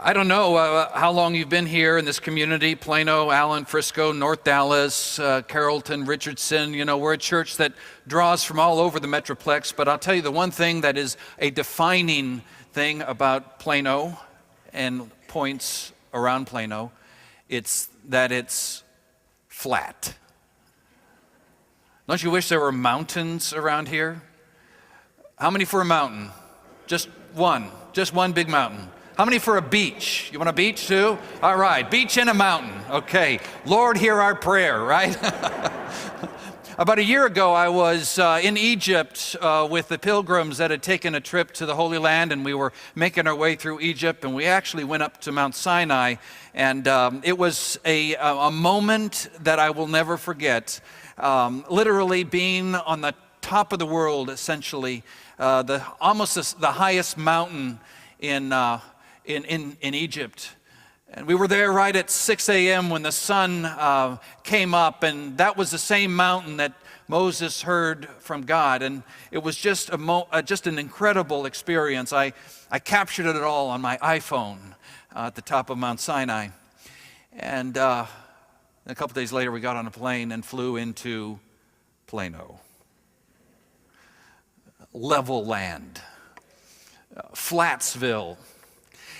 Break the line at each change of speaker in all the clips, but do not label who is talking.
I don't know how long you've been here in this community, Plano, Allen, Frisco, North Dallas, Carrollton, Richardson. You know, we're a church that draws from all over the Metroplex, but I'll tell you the one thing that is a defining thing about Plano and points around Plano, it's that it's flat. Don't you wish there were mountains around here? How many for a mountain? Just one big mountain. How many for a beach? You want a beach too? All right, beach and a mountain. Okay, Lord, hear our prayer, right? About a year ago, I was in Egypt with the pilgrims that had taken a trip to the Holy Land, and we were making our way through Egypt, and we actually went up to Mount Sinai, and it was a moment that I will never forget. Literally being on the top of the world, essentially, almost the highest mountain in Egypt. And we were there right at 6 a.m. when the sun came up, and that was the same mountain that Moses heard from God. And it was just an incredible experience. I captured it all on my iPhone at the top of Mount Sinai. And a couple days later, we got on a plane and flew into Plano. Level land. Flatsville.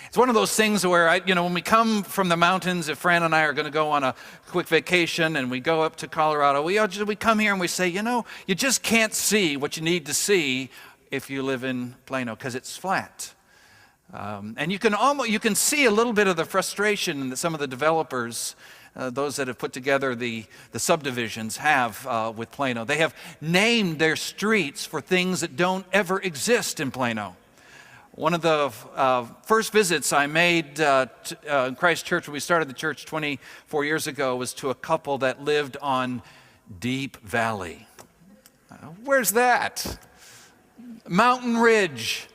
It's one of those things where, when we come from the mountains, if Fran and I are going to go on a quick vacation and we go up to Colorado, we come here and we say, you just can't see what you need to see if you live in Plano because it's flat. And you can see a little bit of the frustration that some of the developers, those that have put together the subdivisions have with Plano. They have named their streets for things that don't ever exist in Plano. One of the first visits I made in Christ Church when we started the church 24 years ago was to a couple that lived on Deep Valley. Where's that? Mountain Ridge.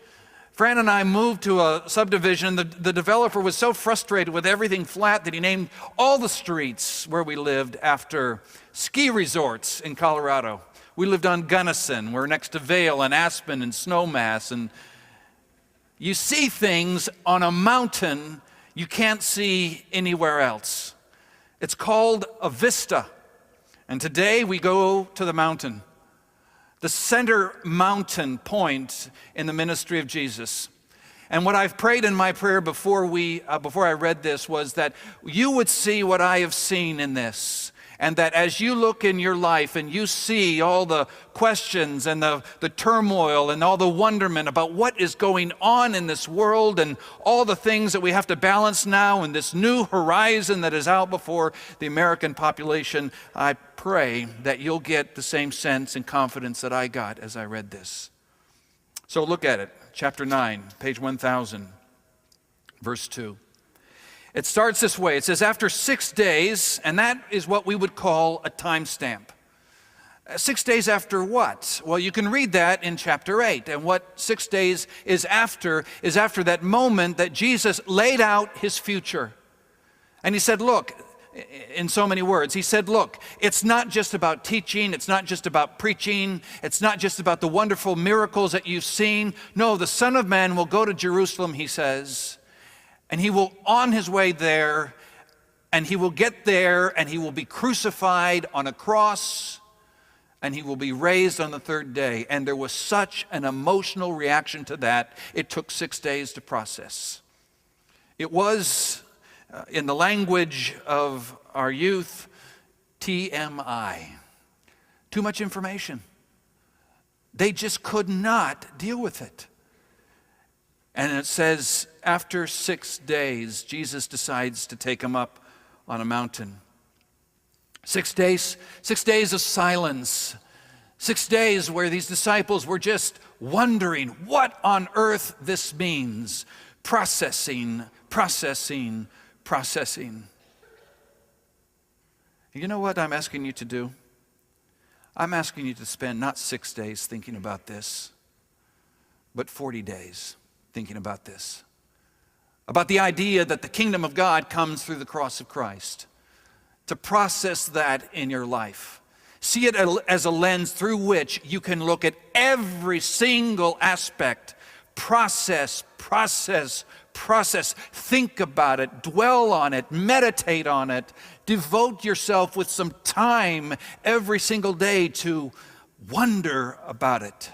Fran and I moved to a subdivision. The developer was so frustrated with everything flat that he named all the streets where we lived after ski resorts in Colorado. We lived on Gunnison. We're next to Vail and Aspen and Snowmass. And you see things on a mountain you can't see anywhere else. It's called a vista. And today we go to the mountain. The center mountain point in the ministry of Jesus. And what I've prayed in my prayer before I read this was that you would see what I have seen in this. And that as you look in your life and you see all the questions and the turmoil and all the wonderment about what is going on in this world and all the things that we have to balance now and this new horizon that is out before the American population, I pray that you'll get the same sense and confidence that I got as I read this. So look at it, chapter 9, page 1000, verse 2. It starts this way. It says, after 6 days, and that is what we would call a timestamp. 6 days after what? Well, you can read that in chapter 8. And what 6 days is after that moment that Jesus laid out his future. And he said, look, in so many words, he said, look, it's not just about teaching. It's not just about preaching. It's not just about the wonderful miracles that you've seen. No, the Son of Man will go to Jerusalem, he says, and he will, on his way there, and he will get there, and he will be crucified on a cross, and he will be raised on the third day. And there was such an emotional reaction to that, it took 6 days to process. It was, in the language of our youth, TMI. Too much information. They just could not deal with it. And it says, after 6 days, Jesus decides to take him up on a mountain. 6 days of silence. 6 days where these disciples were just wondering what on earth this means. Processing. You know what I'm asking you to do? I'm asking you to spend not 6 days thinking about this, but 40 days thinking about this. About the idea that the kingdom of God comes through the cross of Christ. To process that in your life. See it as a lens through which you can look at every single aspect. Process process, think about it, dwell on it, meditate on it, devote yourself with some time every single day to wonder about it.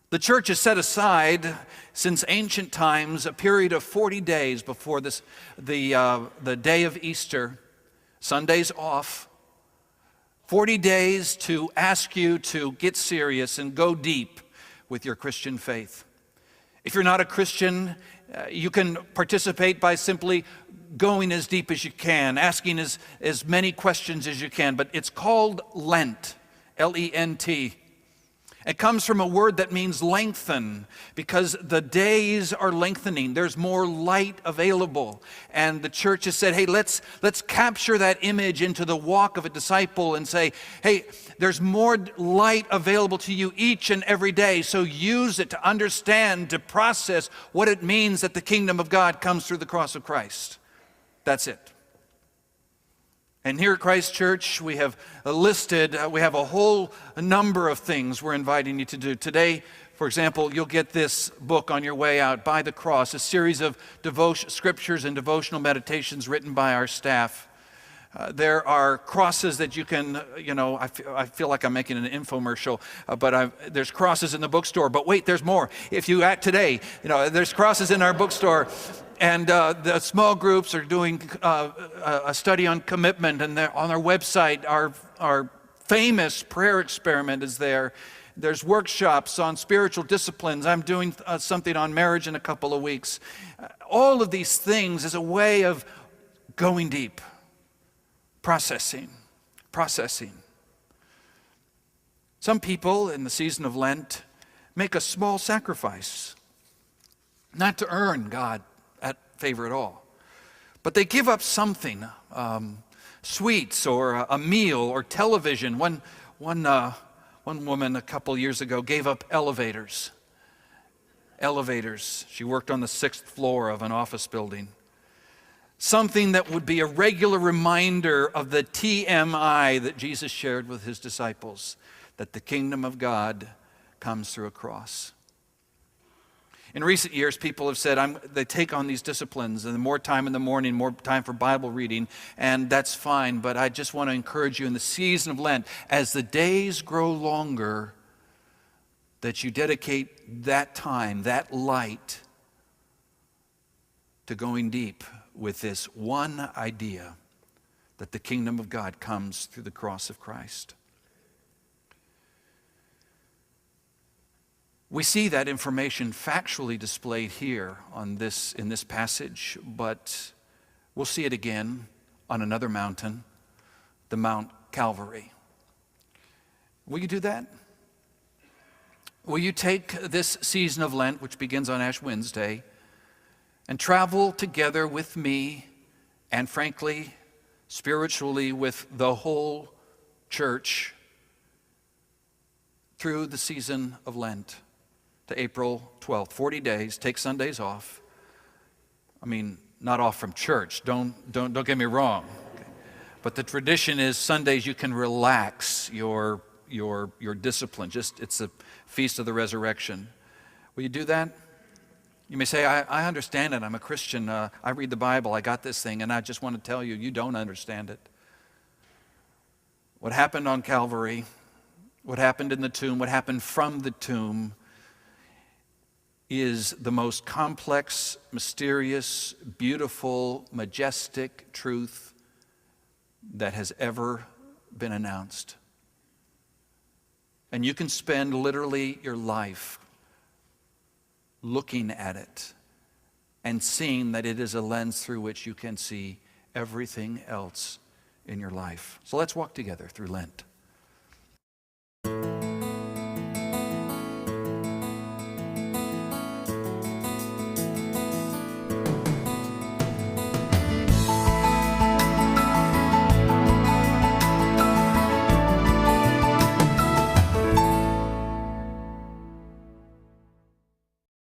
The church has set aside, since ancient times, a period of 40 days before the day of Easter, Sundays off, 40 days to ask you to get serious and go deep with your Christian faith. If you're not a Christian, you can participate by simply going as deep as you can, asking as many questions as you can, but it's called Lent, L-E-N-T. It comes from a word that means lengthen, because the days are lengthening. There's more light available. And the church has said, hey, let's capture that image into the walk of a disciple and say, hey, there's more light available to you each and every day, so use it to understand, to process what it means that the kingdom of God comes through the cross of Christ. That's it. And here at Christ Church, we have we have a whole number of things we're inviting you to do. Today, for example, you'll get this book on your way out, By the Cross, a series of scriptures and devotional meditations written by our staff. There are crosses that you can, I feel like I'm making an infomercial, but there's crosses in the bookstore. But wait, there's more. If you act today, there's crosses in our bookstore. And the small groups are doing a study on commitment, and on their website, our famous prayer experiment is there. There's workshops on spiritual disciplines. I'm doing something on marriage in a couple of weeks. All of these things is a way of going deep, processing. Some people in the season of Lent make a small sacrifice, not to earn God favor at all, but they give up something, sweets or a meal or television. One woman a couple years ago gave up elevators. She worked on the 6th floor of an office building. Something that would be a regular reminder of the TMI that Jesus shared with his disciples, that the kingdom of God comes through a cross. In recent years, people have said they take on these disciplines, and more time in the morning, more time for Bible reading, and that's fine. But I just want to encourage you in the season of Lent, as the days grow longer, that you dedicate that time, that light, to going deep with this one idea, that the kingdom of God comes through the cross of Christ. We see that information factually displayed here in this passage, but we'll see it again on another mountain, the Mount Calvary. Will you do that? Will you take this season of Lent, which begins on Ash Wednesday, and travel together with me and, frankly, spiritually with the whole church through the season of Lent? To April 12th, 40 days, take Sundays off. I mean, not off from church, don't get me wrong. Okay. But the tradition is Sundays you can relax your discipline. It's a feast of the resurrection. Will you do that? You may say, I understand it, I'm a Christian, I read the Bible, I got this thing, and I just want to tell you, you don't understand it. What happened on Calvary, what happened in the tomb, what happened from the tomb, is the most complex, mysterious, beautiful, majestic truth that has ever been announced. And you can spend literally your life looking at it and seeing that it is a lens through which you can see everything else in your life. So let's walk together through Lent.